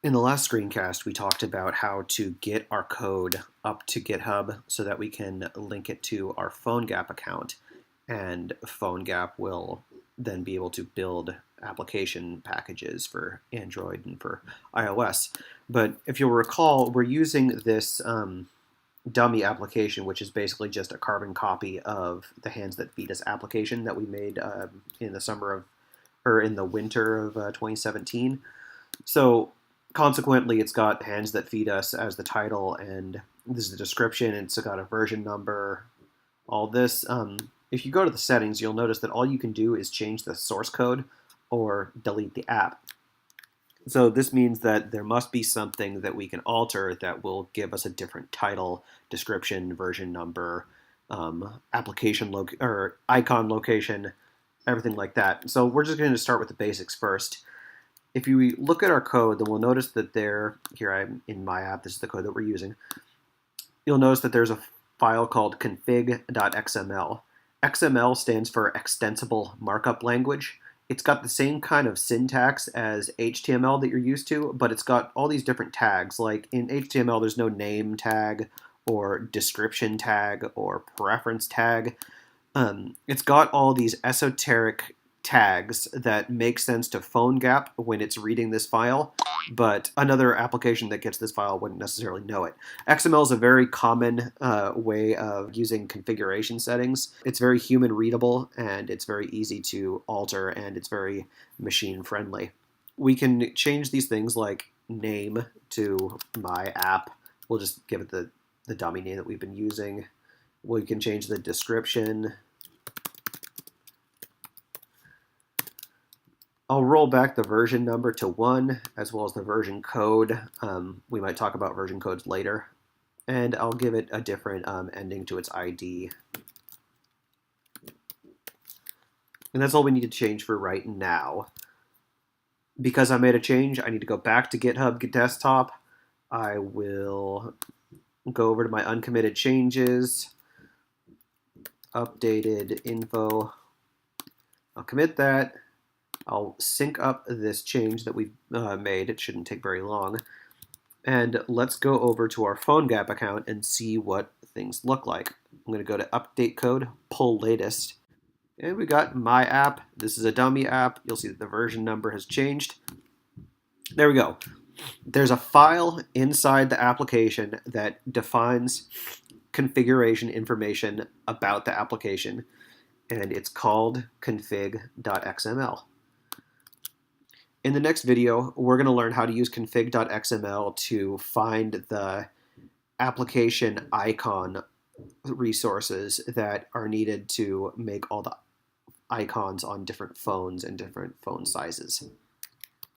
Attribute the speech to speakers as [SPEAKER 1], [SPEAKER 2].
[SPEAKER 1] In the last screencast, we talked about how to get our code up to GitHub so that we can link it to our PhoneGap account, and PhoneGap will then be able to build application packages for Android and for iOS. But if you'll recall, we're using this dummy application, which is basically just a carbon copy of the Hands That Feed Us application that we made in the summer of, or in the winter of 2017. So consequently, it's got Hands That Feed Us as the title, and this is the description. It's got a version number, all this. If you go to the settings, you'll notice that all you can do is change the source code or delete the app. So this means that there must be something that we can alter that will give us a different title, description, version number, application or icon location, everything like that. So we're just going to start with the basics first. If you look at our code, then we'll notice that here I'm in my app, this is the code that we're using. You'll notice that there's a file called config.xml. XML stands for Extensible Markup Language. It's got the same kind of syntax as HTML that you're used to, but it's got all these different tags. Like in HTML, there's no name tag or description tag or preference tag. It's got all these esoteric tags that make sense to PhoneGap when it's reading this file, but another application that gets this file wouldn't necessarily know it. XML is a very common way of using configuration settings. It's very human readable, and it's very easy to alter, and it's very machine friendly. We can change these things like name to my app. We'll just give it the dummy name that we've been using. We can change the description. I'll roll back the version number to 1, as well as the version code. We might talk about version codes later. And I'll give it a different ending to its ID. And that's all we need to change for right now. Because I made a change, I need to go back to GitHub desktop. I will go over to my uncommitted changes, updated info. I'll commit that. I'll sync up this change that we've made. It shouldn't take very long. And let's go over to our PhoneGap account and see what things look like. I'm going to go to Update Code, pull latest. And we got my app. This is a dummy app. You'll see that the version number has changed. There we go. There's a file inside the application that defines configuration information about the application, and it's called config.xml. In the next video, we're going to learn how to use config.xml to find the application icon resources that are needed to make all the icons on different phones and different phone sizes.